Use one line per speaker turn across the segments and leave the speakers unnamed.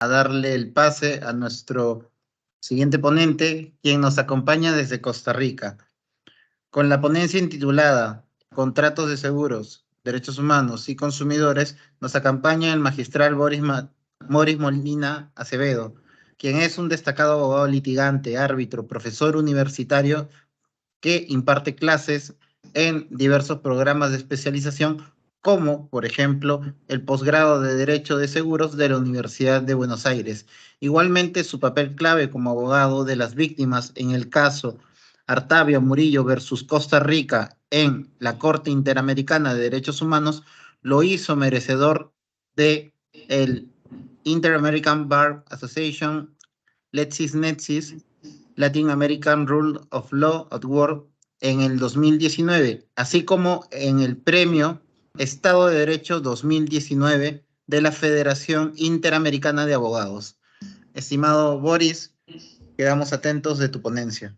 a darle el pase a nuestro siguiente ponente, quien nos acompaña desde Costa Rica. Con la ponencia intitulada Contratos de Seguros, Derechos Humanos y Consumidores, nos acompaña el magistral Moris Molina Acevedo, quien es un destacado abogado litigante, árbitro, profesor universitario que imparte clases en diversos programas de especialización, como, por ejemplo, el posgrado de Derecho de Seguros de la Universidad de Buenos Aires. Igualmente, su papel clave como abogado de las víctimas en el caso Artavia Murillo versus Costa Rica en la Corte Interamericana de Derechos Humanos lo hizo merecedor de el Inter-American Bar Association LexisNexis Latin American Rule of Law at Work en el 2019, así como en el Premio Estado de Derecho 2019 de la Federación Interamericana de Abogados. Estimado Boris, quedamos atentos de tu ponencia.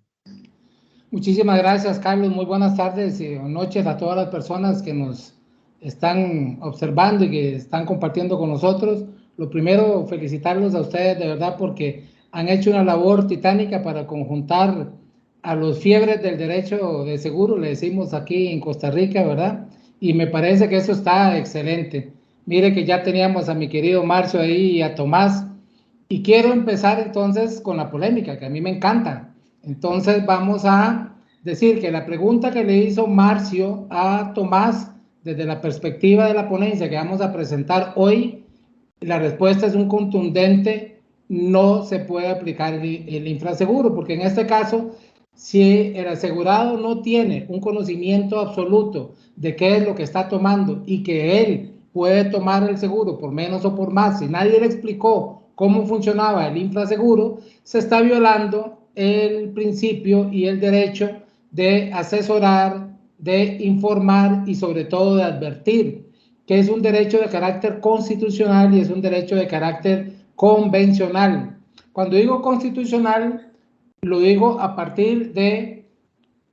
Muchísimas gracias, Carlos. Muy buenas tardes y noches a todas las personas que nos están observando y que están compartiendo con nosotros. Lo primero, felicitarlos a ustedes de verdad porque han hecho una labor titánica para conjuntar a los fiebres del derecho de seguro, le decimos aquí en Costa Rica, ¿verdad? Y me parece que eso está excelente. Mire que ya teníamos a mi querido Marcio ahí y a Tomás. Y quiero empezar entonces con la polémica, que a mí me encanta. Entonces vamos a decir que la pregunta que le hizo Marcio a Tomás desde la perspectiva de la ponencia que vamos a presentar hoy, la respuesta es un contundente: no se puede aplicar el infraseguro, porque en este caso, si el asegurado no tiene un conocimiento absoluto de qué es lo que está tomando y que él puede tomar el seguro por menos o por más, si nadie le explicó cómo funcionaba el infraseguro, se está violando el principio y el derecho de asesorar, de informar y sobre todo de advertir, que es un derecho de carácter constitucional y es un derecho de carácter convencional. Cuando digo constitucional, lo digo a partir de,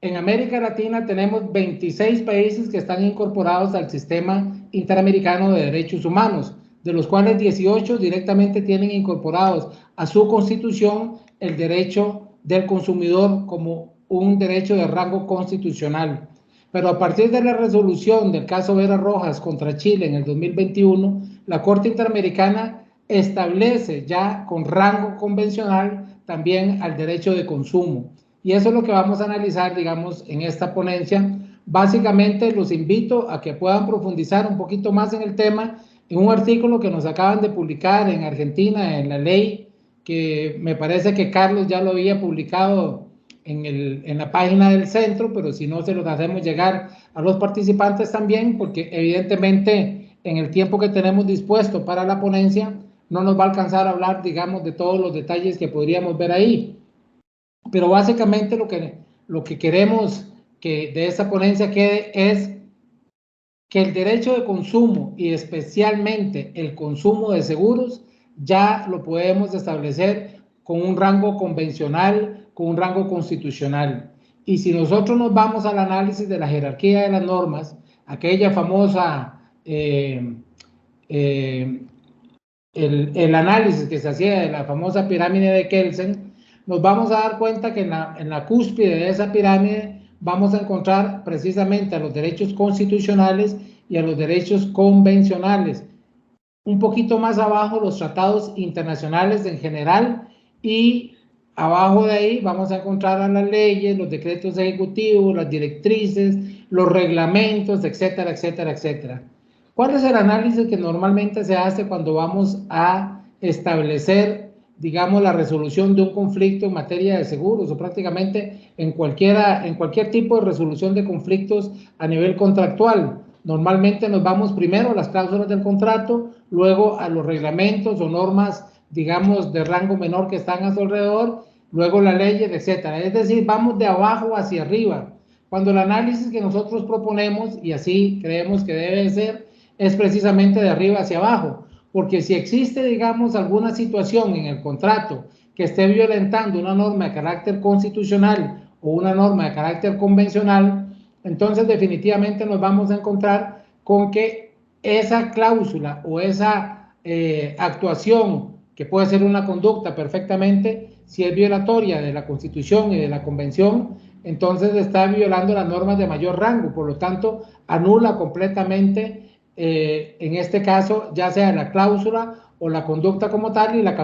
en América Latina tenemos 26 países que están incorporados al sistema interamericano de derechos humanos, de los cuales 18 directamente tienen incorporados a su constitución el derecho del consumidor como un derecho de rango constitucional. Pero a partir de la resolución del caso Vera Rojas contra Chile en el 2021, la Corte Interamericana establece ya con rango convencional también al derecho de consumo. Y eso es lo que vamos a analizar, digamos, en esta ponencia. Básicamente los invito a que puedan profundizar un poquito más en el tema en un artículo que nos acaban de publicar en Argentina, en La Ley, que me parece que Carlos ya lo había publicado en la página del centro, pero si no, se los hacemos llegar a los participantes también, porque evidentemente en el tiempo que tenemos dispuesto para la ponencia no nos va a alcanzar a hablar, digamos, de todos los detalles que podríamos ver ahí. Pero básicamente lo que queremos que de esta ponencia quede es que el derecho de consumo y especialmente el consumo de seguros ya lo podemos establecer con un rango convencional, con un rango constitucional. Y si nosotros nos vamos al análisis de la jerarquía de las normas, aquella famosa, el análisis que se hacía de la famosa pirámide de Kelsen, nos vamos a dar cuenta que en la cúspide de esa pirámide vamos a encontrar precisamente a los derechos constitucionales y a los derechos convencionales. Un poquito más abajo los tratados internacionales en general, y abajo de ahí vamos a encontrar a las leyes, los decretos ejecutivos, las directrices, los reglamentos, etcétera, etcétera, etcétera. ¿Cuál es el análisis que normalmente se hace cuando vamos a establecer, digamos, la resolución de un conflicto en materia de seguros, o prácticamente en cualquier tipo de resolución de conflictos a nivel contractual? Normalmente nos vamos primero a las cláusulas del contrato, luego a los reglamentos o normas, digamos, de rango menor que están a su alrededor, luego las leyes, etcétera. Es decir, vamos de abajo hacia arriba. Cuando el análisis que nosotros proponemos, y así creemos que debe ser, es precisamente de arriba hacia abajo, porque si existe, digamos, alguna situación en el contrato que esté violentando una norma de carácter constitucional o una norma de carácter convencional, entonces definitivamente nos vamos a encontrar con que esa cláusula o esa actuación que puede ser una conducta perfectamente, si es violatoria de la Constitución y de la Convención, entonces está violando las normas de mayor rango, por lo tanto, anula completamente, en este caso, ya sea la cláusula o la conducta como tal, y la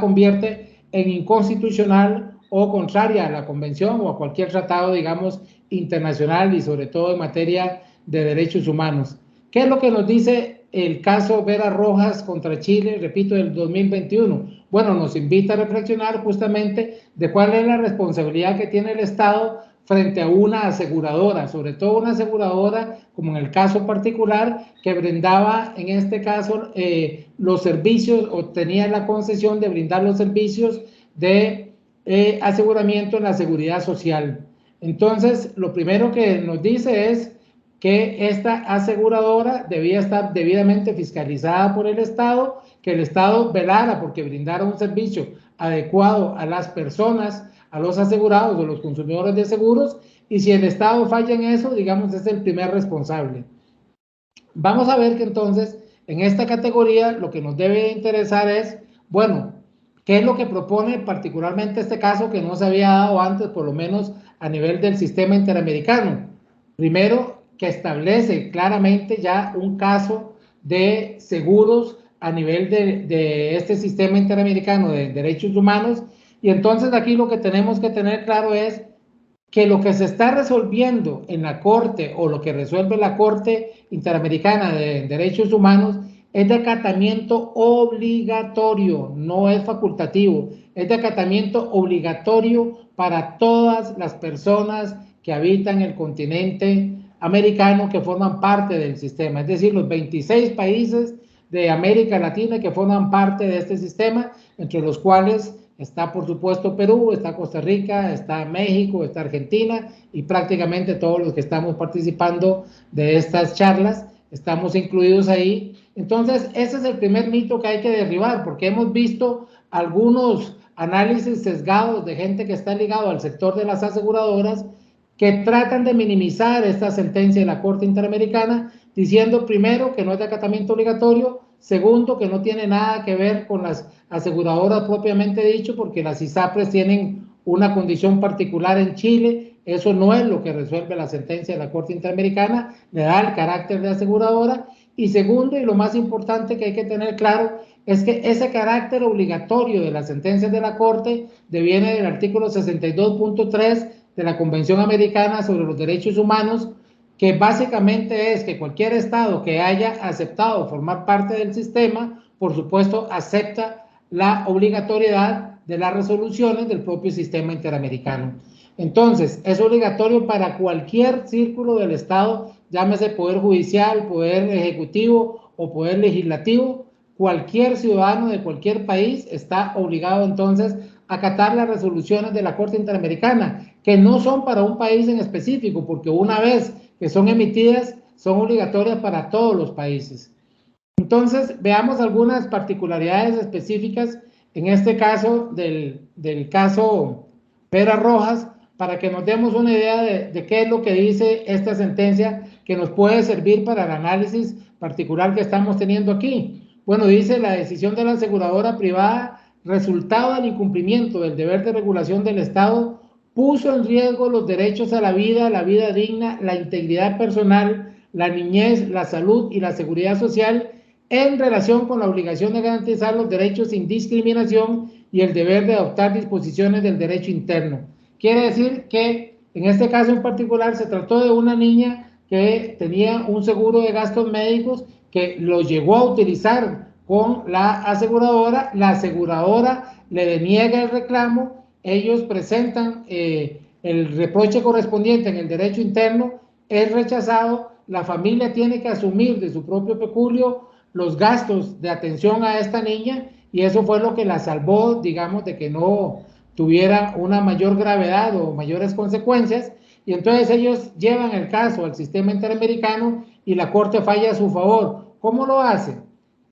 convierte en inconstitucional o contraria a la Convención o a cualquier tratado, digamos, internacional y sobre todo en materia de derechos humanos. ¿Qué es lo que nos dice el caso Vera Rojas contra Chile, repito, del 2021? Bueno, nos invita a reflexionar justamente de cuál es la responsabilidad que tiene el Estado frente a una aseguradora, sobre todo una aseguradora, como en el caso particular, que brindaba, en este caso, los servicios, o tenía la concesión de brindar los servicios de aseguramiento en la seguridad social. Entonces, lo primero que nos dice es que esta aseguradora debía estar debidamente fiscalizada por el Estado, que el Estado velara porque brindara un servicio adecuado a las personas, a los asegurados o los consumidores de seguros, y si el Estado falla en eso, digamos, es el primer responsable. Vamos a ver que entonces, en esta categoría, lo que nos debe interesar es, bueno, ¿qué es lo que propone particularmente este caso que no se había dado antes, por lo menos a nivel del sistema interamericano? Primero, que establece claramente ya un caso de seguros a nivel de este sistema interamericano de derechos humanos, y entonces aquí lo que tenemos que tener claro es que lo que se está resolviendo en la Corte o lo que resuelve la Corte Interamericana de Derechos Humanos es de acatamiento obligatorio, no es facultativo, es de acatamiento obligatorio para todas las personas que habitan el continente americano que forman parte del sistema, es decir, los 26 países de América Latina que forman parte de este sistema, entre los cuales está, por supuesto, Perú, está Costa Rica, está México, está Argentina, y prácticamente todos los que estamos participando de estas charlas estamos incluidos ahí. Entonces, ese es el primer mito que hay que derribar, porque hemos visto algunos análisis sesgados de gente que está ligado al sector de las aseguradoras que tratan de minimizar esta sentencia de la Corte Interamericana, diciendo primero que no es de acatamiento obligatorio, segundo que no tiene nada que ver con las aseguradoras propiamente dicho, porque las ISAPRES tienen una condición particular en Chile, eso no es lo que resuelve la sentencia de la Corte Interamericana, le da el carácter de aseguradora, y segundo, y lo más importante que hay que tener claro, es que ese carácter obligatorio de las sentencias de la Corte deviene del artículo 62.3 de la Convención Americana sobre los Derechos Humanos, que básicamente es que cualquier Estado que haya aceptado formar parte del sistema, por supuesto, acepta la obligatoriedad de las resoluciones del propio sistema interamericano. Entonces, es obligatorio para cualquier círculo del Estado, llámese Poder Judicial, Poder Ejecutivo o Poder Legislativo, cualquier ciudadano de cualquier país está obligado entonces a acatar las resoluciones de la Corte Interamericana, que no son para un país en específico, porque una vez que son emitidas, son obligatorias para todos los países. Entonces, veamos algunas particularidades específicas, en este caso del caso Vera Rojas, para que nos demos una idea de qué es lo que dice esta sentencia que nos puede servir para el análisis particular que estamos teniendo aquí. Bueno, dice la decisión de la aseguradora privada, resultado del incumplimiento del deber de regulación del Estado, puso en riesgo los derechos a la vida digna, la integridad personal, la niñez, la salud y la seguridad social en relación con la obligación de garantizar los derechos sin discriminación y el deber de adoptar disposiciones del derecho interno. Quiere decir que en este caso en particular se trató de una niña que tenía un seguro de gastos médicos que lo llegó a utilizar con la aseguradora le deniega el reclamo, ellos presentan el reproche correspondiente en el derecho interno, es rechazado, la familia tiene que asumir de su propio peculio los gastos de atención a esta niña, y eso fue lo que la salvó, digamos, de que no tuviera una mayor gravedad o mayores consecuencias, y entonces ellos llevan el caso al sistema interamericano y la Corte falla a su favor. ¿Cómo lo hace?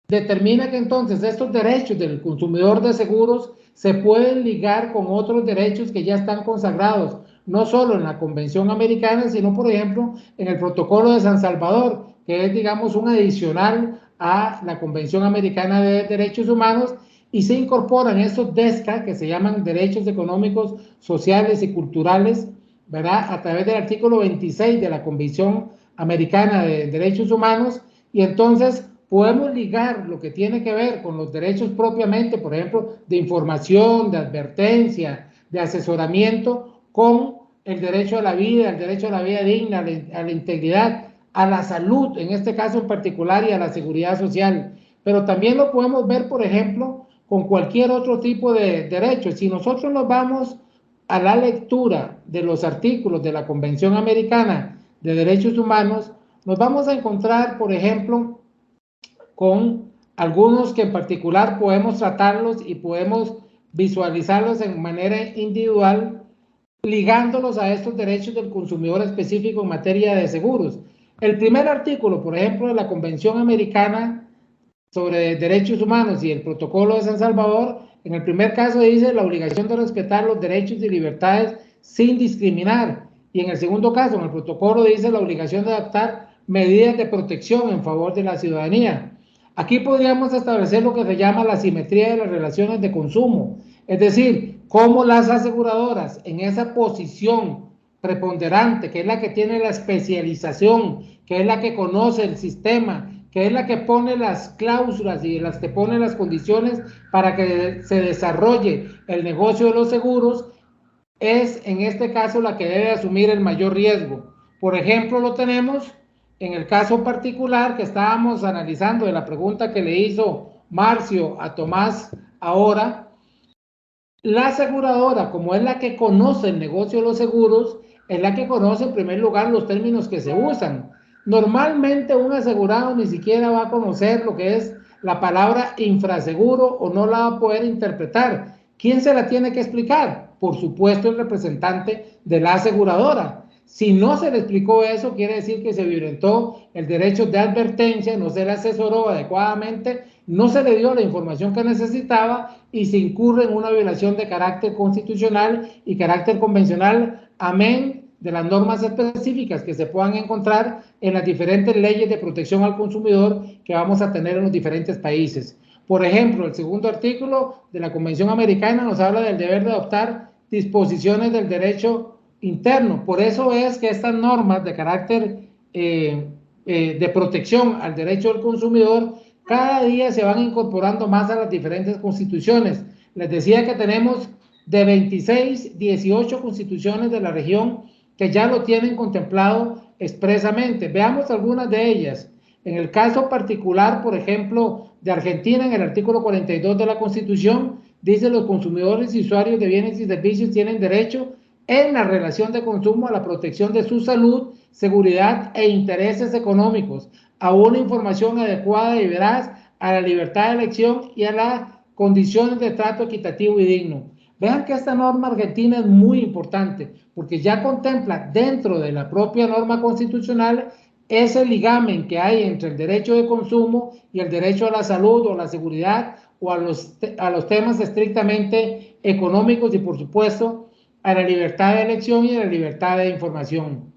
Determina que entonces estos derechos del consumidor de seguros se pueden ligar con otros derechos que ya están consagrados, no solo en la Convención Americana, sino, por ejemplo, en el Protocolo de San Salvador, que es, digamos, un adicional a la Convención Americana de Derechos Humanos, y se incorporan estos DESCA, que se llaman Derechos Económicos, Sociales y Culturales, ¿verdad? A través del artículo 26 de la Convención Americana de Derechos Humanos, y entonces podemos ligar lo que tiene que ver con los derechos propiamente, por ejemplo, de información, de advertencia, de asesoramiento, con el derecho a la vida, el derecho a la vida digna, a la integridad, a la salud, en este caso en particular, y a la seguridad social. Pero también lo podemos ver, por ejemplo, con cualquier otro tipo de derechos. Si nosotros nos vamos a la lectura de los artículos de la Convención Americana de Derechos Humanos, nos vamos a encontrar, por ejemplo, con algunos que en particular podemos tratarlos y podemos visualizarlos en manera individual, ligándolos a estos derechos del consumidor específico en materia de seguros. El primer artículo, por ejemplo, de la Convención Americana sobre Derechos Humanos y el Protocolo de San Salvador, en el primer caso dice la obligación de respetar los derechos y libertades sin discriminar, y en el segundo caso, en el protocolo, dice la obligación de adoptar medidas de protección en favor de la ciudadanía. Aquí podríamos establecer lo que se llama la simetría de las relaciones de consumo, es decir, cómo las aseguradoras en esa posición preponderante, que es la que tiene la especialización, que es la que conoce el sistema, que es la que pone las cláusulas y las que pone las condiciones para que se desarrolle el negocio de los seguros, es en este caso la que debe asumir el mayor riesgo. Por ejemplo, lo tenemos en el caso particular que estábamos analizando de la pregunta que le hizo Marcio a Tomás ahora. La aseguradora, como es la que conoce el negocio de los seguros, es la que conoce en primer lugar los términos que se usan. Normalmente un asegurado ni siquiera va a conocer lo que es la palabra infraseguro o no la va a poder interpretar. ¿Quién se la tiene que explicar? Por supuesto, el representante de la aseguradora. Si no se le explicó eso, quiere decir que se violentó el derecho de advertencia, no se le asesoró adecuadamente, no se le dio la información que necesitaba y se incurre en una violación de carácter constitucional y carácter convencional, amén de las normas específicas que se puedan encontrar en las diferentes leyes de protección al consumidor que vamos a tener en los diferentes países. Por ejemplo, el segundo artículo de la Convención Americana nos habla del deber de adoptar disposiciones del derecho interno. Por eso es que estas normas de carácter de protección al derecho del consumidor cada día se van incorporando más a las diferentes constituciones. Les decía que tenemos de 26, 18 constituciones de la región que ya lo tienen contemplado expresamente. Veamos algunas de ellas. En el caso particular, por ejemplo, de Argentina, en el artículo 42 de la Constitución, dice: los consumidores y usuarios de bienes y servicios tienen derecho en la relación de consumo a la protección de su salud, seguridad e intereses económicos, a una información adecuada y veraz, a la libertad de elección y a las condiciones de trato equitativo y digno. Vean que esta norma argentina es muy importante porque ya contempla dentro de la propia norma constitucional ese ligamen que hay entre el derecho de consumo y el derecho a la salud o a la seguridad o a los temas estrictamente económicos y, por supuesto, a la libertad de elección y a la libertad de información.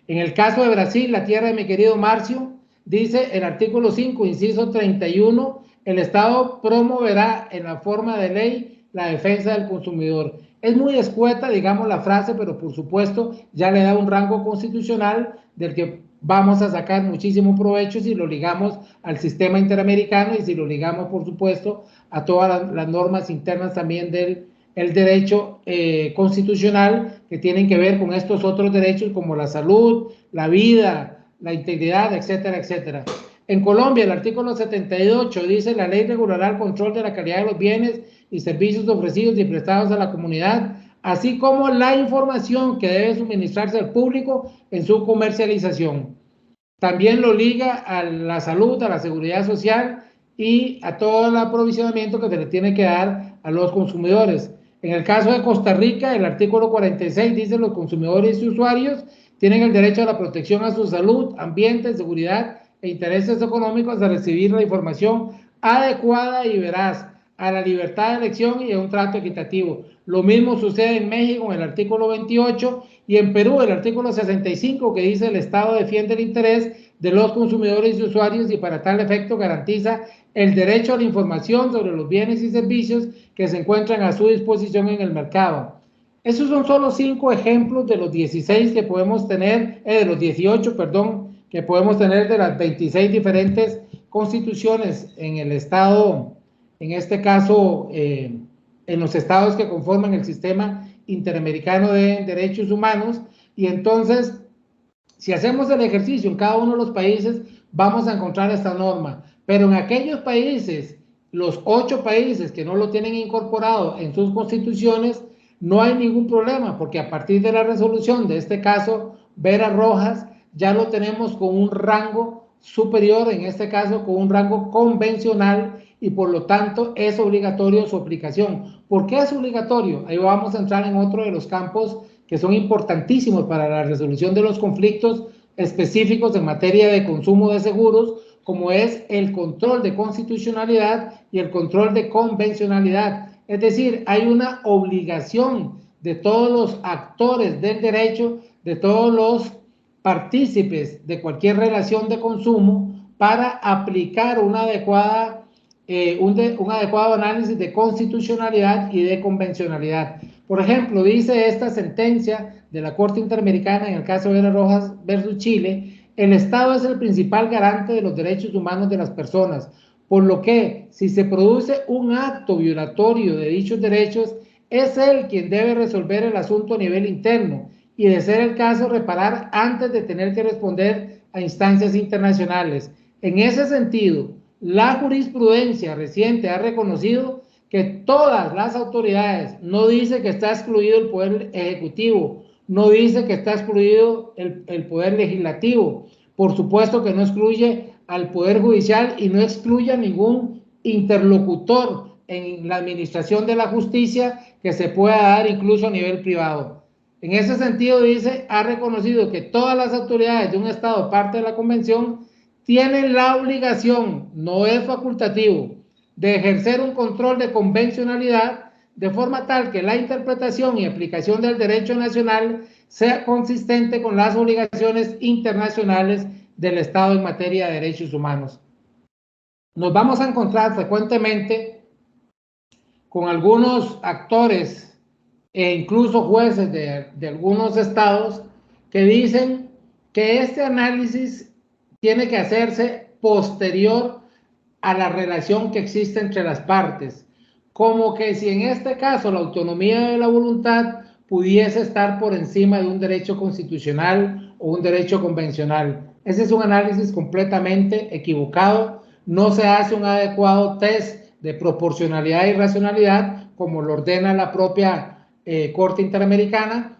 En el caso de Brasil, la tierra de mi querido Marcio, dice el artículo 5, inciso 31, el Estado promoverá en la forma de ley la defensa del consumidor. Es muy escueta, digamos, la frase, pero por supuesto ya le da un rango constitucional del que vamos a sacar muchísimo provecho si lo ligamos al sistema interamericano y si lo ligamos, por supuesto, a todas las normas internas también del derecho constitucional que tienen que ver con estos otros derechos como la salud, la vida, la integridad, etcétera, etcétera. En Colombia, el artículo 78 dice: la ley regulará el control de la calidad de los bienes y servicios ofrecidos y prestados a la comunidad, así como la información que debe suministrarse al público en su comercialización. También lo liga a la salud, a la seguridad social y a todo el aprovisionamiento que se le tiene que dar a los consumidores. En el caso de Costa Rica, el artículo 46 dice: los consumidores y usuarios tienen el derecho a la protección a su salud, ambiente, seguridad e intereses económicos, a recibir la información adecuada y veraz, a la libertad de elección y a un trato equitativo. Lo mismo sucede en México en el artículo 28 y en Perú el artículo 65, que dice: el Estado defiende el interés de los consumidores y usuarios y para tal efecto garantiza el derecho a la información sobre los bienes y servicios que se encuentran a su disposición en el mercado. Esos son solo 5 ejemplos de los 16 que podemos tener, de los 18, perdón, que podemos tener de las 26 diferentes constituciones en el estado, en este caso, en los estados que conforman el sistema interamericano de derechos humanos. Y entonces, si hacemos el ejercicio en cada uno de los países, vamos a encontrar esta norma. Pero en aquellos países, los 8 países que no lo tienen incorporado en sus constituciones, no hay ningún problema, porque a partir de la resolución de este caso, Vera Rojas, ya lo tenemos con un rango superior, en este caso con un rango convencional, y por lo tanto es obligatorio su aplicación. ¿Por qué es obligatorio? Ahí vamos a entrar en otro de los campos que son importantísimos para la resolución de los conflictos específicos en materia de consumo de seguros, como es el control de constitucionalidad y el control de convencionalidad. Es decir, hay una obligación de todos los actores del derecho, de todos los partícipes de cualquier relación de consumo, para aplicar un adecuado análisis de constitucionalidad y de convencionalidad. Por ejemplo, dice esta sentencia de la Corte Interamericana en el caso de Vera Rojas versus Chile: el Estado es el principal garante de los derechos humanos de las personas, por lo que si se produce un acto violatorio de dichos derechos, es él quien debe resolver el asunto a nivel interno y, de ser el caso, reparar antes de tener que responder a instancias internacionales. En ese sentido, la jurisprudencia reciente ha reconocido que todas las autoridades, no dice que está excluido el Poder Ejecutivo, no dice que está excluido el Poder Legislativo, por supuesto que no excluye al Poder Judicial y no excluye a ningún interlocutor en la administración de la justicia que se pueda dar incluso a nivel privado. En ese sentido, dice, ha reconocido que todas las autoridades de un Estado parte de la Convención tienen la obligación, no es facultativo, de ejercer un control de convencionalidad de forma tal que la interpretación y aplicación del derecho nacional sea consistente con las obligaciones internacionales del Estado en materia de derechos humanos. Nos vamos a encontrar frecuentemente con algunos actores e incluso jueces de algunos estados que dicen que este análisis tiene que hacerse posterior a la relación que existe entre las partes, como que si en este caso la autonomía de la voluntad pudiese estar por encima de un derecho constitucional o un derecho convencional. Ese es un análisis completamente equivocado. No se hace un adecuado test de proporcionalidad y racionalidad como lo ordena la propia Corte Interamericana,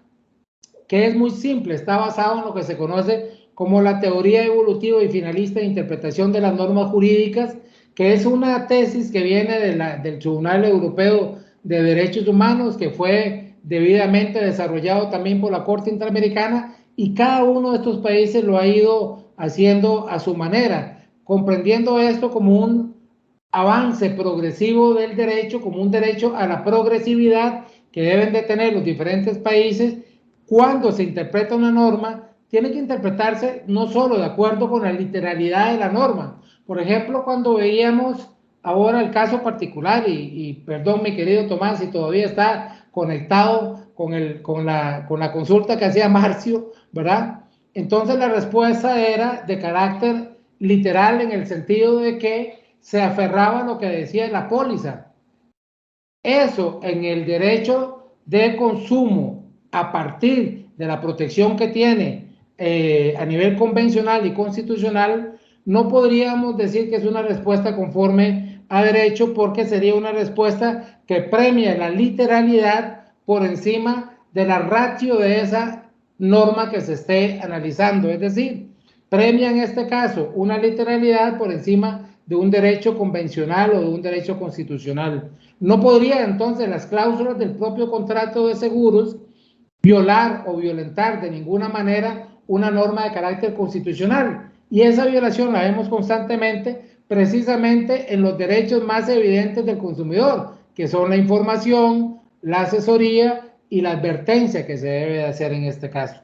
que es muy simple, está basado en lo que se conoce como la teoría evolutiva y finalista de interpretación de las normas jurídicas, que es una tesis que viene del Tribunal Europeo de Derechos Humanos, que fue debidamente desarrollado también por la Corte Interamericana, y cada uno de estos países lo ha ido haciendo a su manera, comprendiendo esto como un avance progresivo del derecho, como un derecho a la progresividad que deben de tener los diferentes países. Cuando se interpreta una norma, tiene que interpretarse no solo de acuerdo con la literalidad de la norma. Por ejemplo, cuando veíamos ahora el caso particular, y perdón mi querido Tomás si todavía está conectado con la consulta que hacía Marcio, ¿verdad? Entonces la respuesta era de carácter literal, en el sentido de que se aferraba a lo que decía la póliza. Eso en el derecho de consumo, a partir de la protección que tiene a nivel convencional y constitucional, no podríamos decir que es una respuesta conforme a derecho, porque sería una respuesta que premia la literalidad por encima de la ratio de esa norma que se esté analizando. Es decir, premia en este caso una literalidad por encima de un derecho convencional o de un derecho constitucional. No podría entonces las cláusulas del propio contrato de seguros violar o violentar de ninguna manera una norma de carácter constitucional, y esa violación la vemos constantemente precisamente en los derechos más evidentes del consumidor, que son la información, la asesoría y la advertencia que se debe de hacer en este caso.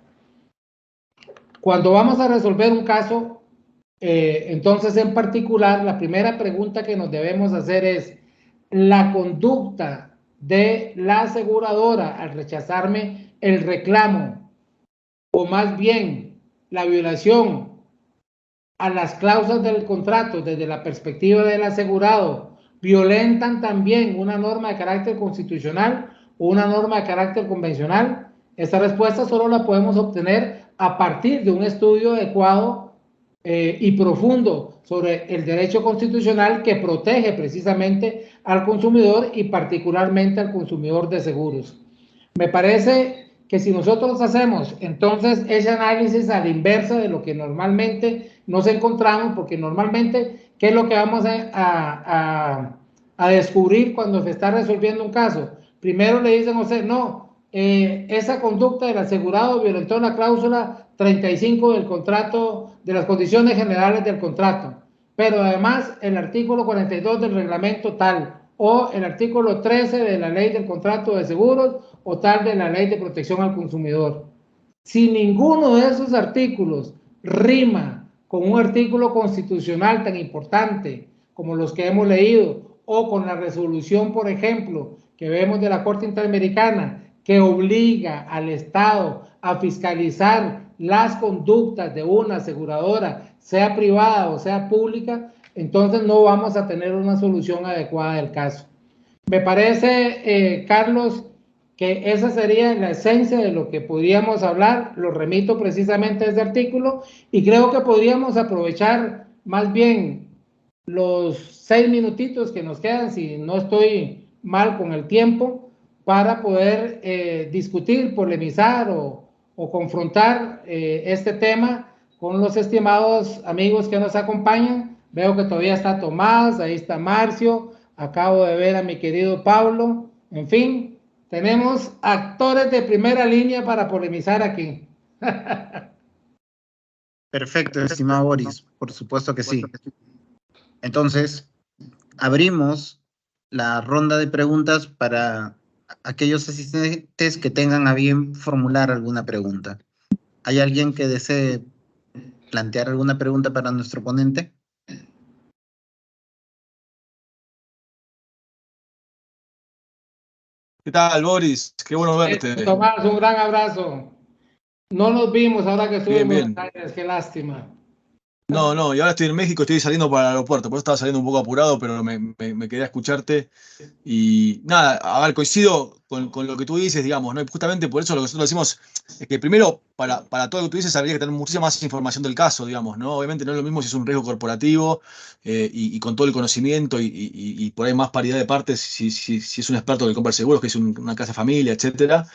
Cuando vamos a resolver un caso Entonces, en particular, la primera pregunta que nos debemos hacer es, ¿la conducta de la aseguradora al rechazarme el reclamo, o más bien la violación a las cláusulas del contrato desde la perspectiva del asegurado, violentan también una norma de carácter constitucional o una norma de carácter convencional? Esta respuesta solo la podemos obtener a partir de un estudio adecuado y profundo sobre el derecho constitucional que protege precisamente al consumidor y particularmente al consumidor de seguros. Me parece que si nosotros hacemos entonces ese análisis a la inversa de lo que normalmente nos encontramos, porque normalmente, ¿qué es lo que vamos a descubrir cuando se está resolviendo un caso? Primero le dicen a usted, no, esa conducta del asegurado violentó la cláusula 35 del contrato, de las condiciones generales del contrato, pero además el artículo 42 del reglamento tal, o el artículo 13 de la ley del contrato de seguros, o tal de la ley de protección al consumidor. Si ninguno de esos artículos rima con un artículo constitucional tan importante como los que hemos leído, o con la resolución, por ejemplo, que vemos de la Corte Interamericana, que obliga al Estado a fiscalizar las conductas de una aseguradora, sea privada o sea pública, entonces no vamos a tener una solución adecuada del caso. Me parece, Carlos, que esa sería la esencia de lo que podríamos hablar. Lo remito precisamente a ese artículo y creo que podríamos aprovechar más bien los 6 minutitos que nos quedan, si no estoy mal con el tiempo, para poder discutir, polemizar o confrontar este tema con los estimados amigos que nos acompañan. Veo que todavía está Tomás, ahí está Marcio, acabo de ver a mi querido Pablo. En fin, tenemos actores de primera línea para polemizar aquí.
Perfecto, estimado Boris, por supuesto que sí. Entonces, abrimos la ronda de preguntas para aquellos asistentes que tengan a bien formular alguna pregunta. ¿Hay alguien que desee plantear alguna pregunta para nuestro ponente?
¿Qué tal, Boris? Qué bueno verte.
Tomás, un gran abrazo. No nos vimos ahora que estuve en Buenos
Bien.
Aires, qué lástima.
No, y ahora estoy en México, estoy saliendo para el aeropuerto, por eso estaba saliendo un poco apurado, pero me quedé a escucharte. Y nada, a ver, coincido con lo que tú dices, digamos, ¿no? Y justamente por eso lo que nosotros decimos es que primero, para todo lo que tú dices, habría que tener muchísima más información del caso, digamos, ¿no? Obviamente no es lo mismo si es un riesgo corporativo y con todo el conocimiento y por ahí más paridad de partes, si es un experto que compra seguros, que es una casa de familia, etcétera.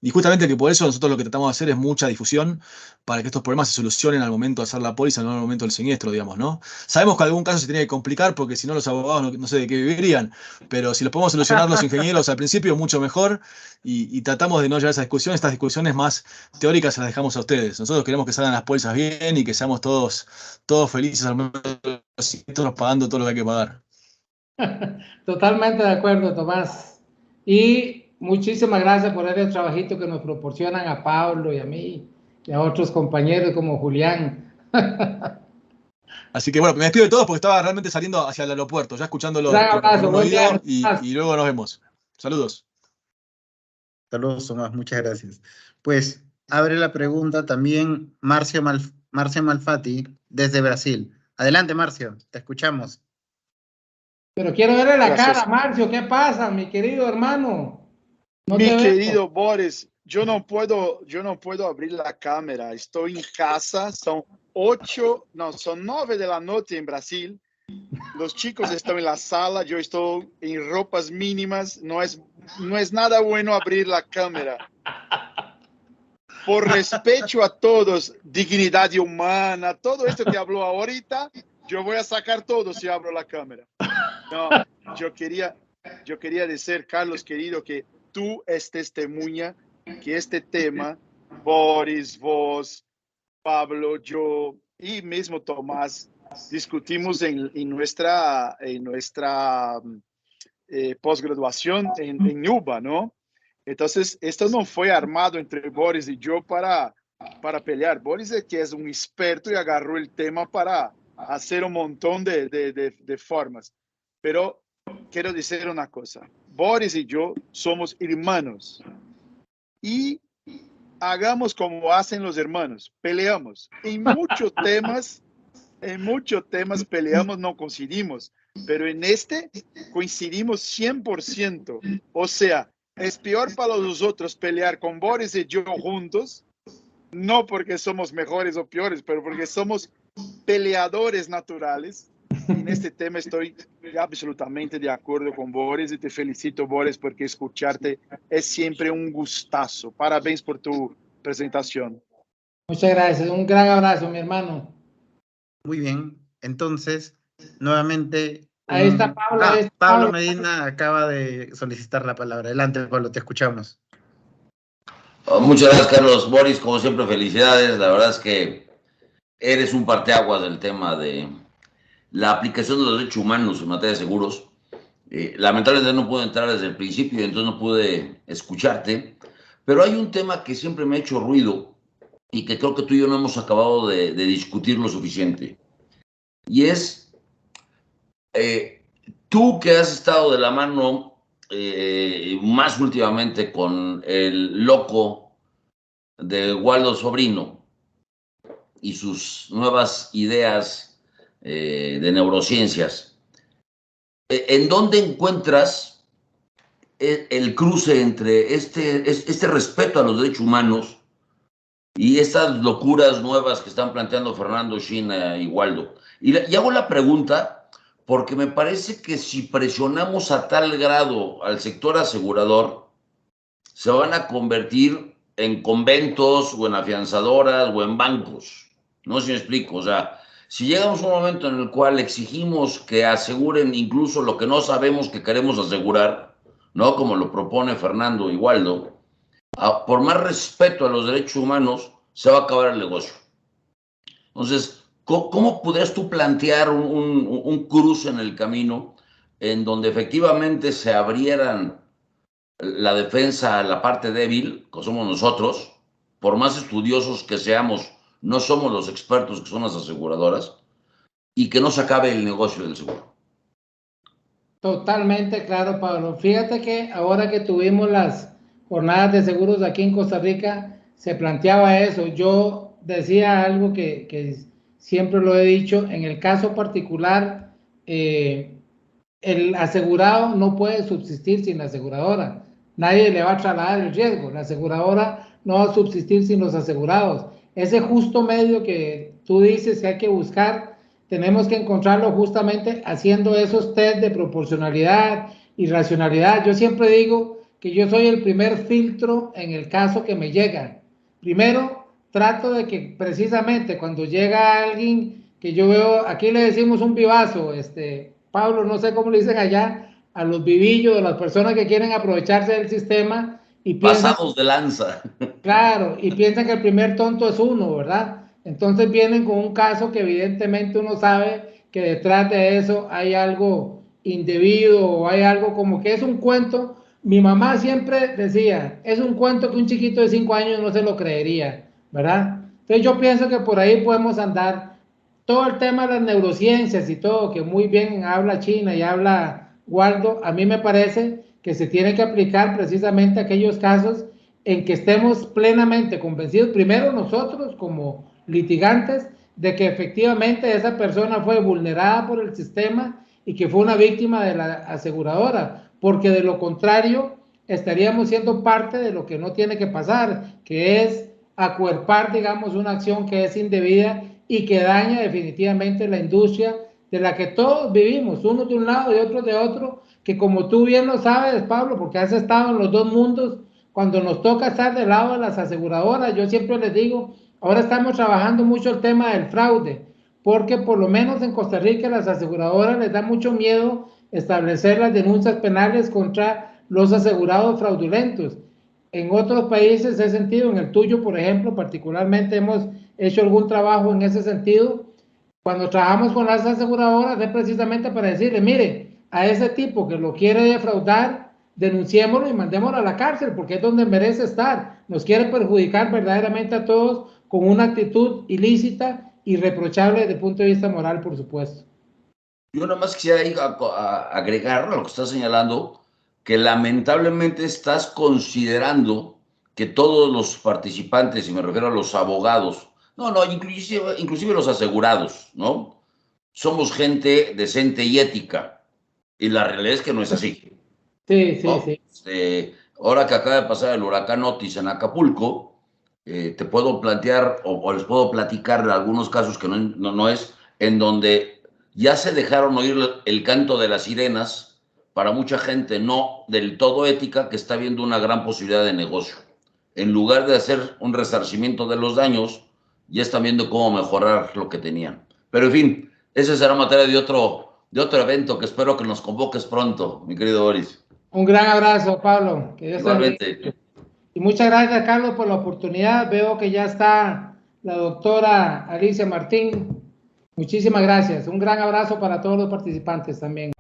Y justamente que por eso nosotros lo que tratamos de hacer es mucha difusión para que estos problemas se solucionen al momento de hacer la póliza, no al momento del siniestro, digamos, ¿no? Sabemos que algún caso se tiene que complicar porque si no los abogados no sé de qué vivirían, pero si los podemos solucionar los ingenieros al principio, mucho mejor y tratamos de no llevar esa discusión. Estas discusiones más teóricas se las dejamos a ustedes. Nosotros queremos que salgan las pólizas bien y que seamos todos felices al momento de los siniestros pagando todo lo que hay que pagar.
Totalmente de acuerdo, Tomás. Y muchísimas gracias por el trabajito que nos proporcionan a Pablo y a mí y a otros compañeros como Julián.
Así que bueno, me despido de todos porque estaba realmente saliendo hacia el aeropuerto, ya escuchándolo
Un abrazo,
por un
buen
oído
viaje.
y luego nos vemos. Saludos.
Saludos, Tomás, muchas gracias. Pues abre la pregunta también Marcio Malfatti desde Brasil. Adelante, Marcio, te escuchamos.
Pero quiero verle la
Gracias.
cara, Marcio, ¿qué pasa, mi querido hermano? No
Mi
te veo.
querido Boris, yo no puedo abrir la cámara. Estoy en casa, son 9 de la noche en Brasil. Los chicos están en la sala, yo estoy en ropas mínimas. No es nada bueno abrir la cámara. Por respeto a todos, dignidad humana, todo esto que habló ahorita, yo voy a sacar todo si abro la cámara. No, yo quería decir, Carlos, querido, que tú es testemunha que este tema, Boris, vos, Pablo, yo y mismo Tomás, discutimos en nuestra posgraduación en UBA, ¿no? Entonces, esto no fue armado entre Boris y yo para pelear. Boris es que es un experto y agarró el tema para hacer un montón de formas. Pero quiero decir una cosa, Boris y yo somos hermanos y hagamos como hacen los hermanos, peleamos. En muchos temas peleamos, no coincidimos, pero en este coincidimos 100%. O sea, es peor para los otros pelear con Boris y yo juntos, no porque somos mejores o peores, pero porque somos peleadores naturales. En este tema estoy absolutamente de acuerdo con Boris y te felicito, Boris, porque escucharte es siempre un gustazo. Parabéns por tu presentación.
Muchas gracias, un gran abrazo, mi hermano.
Muy bien, entonces, nuevamente...
Ahí está Pablo. Ahí está
Pablo Medina acaba de solicitar la palabra. Adelante, Pablo, te escuchamos.
Muchas gracias, Carlos. Boris, como siempre, felicidades. La verdad es que eres un parteaguas del tema de la aplicación de los derechos humanos en materia de seguros. Lamentablemente no pude entrar desde el principio y entonces no pude escucharte, pero hay un tema que siempre me ha hecho ruido y que creo que tú y yo no hemos acabado de discutir lo suficiente. Y es, tú que has estado de la mano más últimamente con el loco de Waldo Sobrino y sus nuevas ideas de neurociencias, ¿en dónde encuentras el cruce entre este respeto a los derechos humanos y estas locuras nuevas que están planteando Fernando, China y Waldo? Y hago la pregunta porque me parece que si presionamos a tal grado al sector asegurador, se van a convertir en conventos o en afianzadoras o en bancos. No sé si me explico. O sea, si llegamos a un momento en el cual exigimos que aseguren incluso lo que no sabemos que queremos asegurar, ¿no? Como lo propone Fernando y Waldo, por más respeto a los derechos humanos, se va a acabar el negocio. Entonces, ¿cómo podrías tú plantear un cruce en el camino en donde efectivamente se abrieran la defensa a la parte débil, que somos nosotros? Por más estudiosos que seamos, no somos los expertos que son las aseguradoras, y que no se acabe el negocio del seguro.
Totalmente claro, Pablo. Fíjate que ahora que tuvimos las jornadas de seguros aquí en Costa Rica, se planteaba eso. Yo decía algo que siempre lo he dicho, en el caso particular, el asegurado no puede subsistir sin la aseguradora. Nadie le va a trasladar el riesgo. La aseguradora no va a subsistir sin los asegurados. Ese justo medio que tú dices que hay que buscar, tenemos que encontrarlo justamente haciendo esos test de proporcionalidad y racionalidad. Yo siempre digo que yo soy el primer filtro en el caso que me llega. Primero, trato de que precisamente cuando llega alguien que yo veo, aquí le decimos un vivazo, Pablo, no sé cómo le dicen allá, a los vivillos, a las personas que quieren aprovecharse del sistema y piensan...
Pasados de lanza.
Claro, y piensan que el primer tonto es uno, ¿verdad? Entonces vienen con un caso que evidentemente uno sabe que detrás de eso hay algo indebido o hay algo como que es un cuento. Mi mamá siempre decía, es un cuento que un chiquito de 5 años no se lo creería, ¿verdad? Entonces yo pienso que por ahí podemos andar. Todo el tema de las neurociencias y todo, que muy bien habla China y habla Waldo, a mí me parece que se tiene que aplicar precisamente a aquellos casos en que estemos plenamente convencidos, primero nosotros como litigantes, de que efectivamente esa persona fue vulnerada por el sistema y que fue una víctima de la aseguradora, porque de lo contrario estaríamos siendo parte de lo que no tiene que pasar, que es acuerpar, digamos, una acción que es indebida y que daña definitivamente la industria de la que todos vivimos, unos de un lado y otros de otro, que como tú bien lo sabes, Pablo, porque has estado en los dos mundos, cuando nos toca estar del lado de las aseguradoras, yo siempre les digo, ahora estamos trabajando mucho el tema del fraude, porque por lo menos en Costa Rica las aseguradoras les da mucho miedo establecer las denuncias penales contra los asegurados fraudulentos. En otros países he sentido, en el tuyo, por ejemplo, particularmente hemos hecho algún trabajo en ese sentido. Cuando trabajamos con las aseguradoras es precisamente para decirle, mire, a ese tipo que lo quiere defraudar, denunciémoslo y mandémoslo a la cárcel, porque es donde merece estar. Nos quiere perjudicar verdaderamente a todos con una actitud ilícita irreprochable desde el punto de vista moral, por supuesto.
Yo nada más quisiera agregar a lo que estás señalando, que lamentablemente estás considerando que todos los participantes, y me refiero a los abogados, inclusive los asegurados, ¿no? Somos gente decente y ética, y la realidad es que no es así.
Sí,
¿no?
sí.
Ahora que acaba de pasar el huracán Otis en Acapulco, te puedo plantear o les puedo platicar de algunos casos que no es, en donde ya se dejaron oír el canto de las sirenas para mucha gente no del todo ética que está viendo una gran posibilidad de negocio. En lugar de hacer un resarcimiento de los daños, ya están viendo cómo mejorar lo que tenían. Pero en fin, esa será materia de otro evento que espero que nos convoques pronto, mi querido Boris.
Un gran abrazo, Pablo. Que Dios
Igualmente.
Y muchas gracias, Carlos, por la oportunidad. Veo que ya está la doctora Alicia Martín. Muchísimas gracias. Un gran abrazo para todos los participantes también.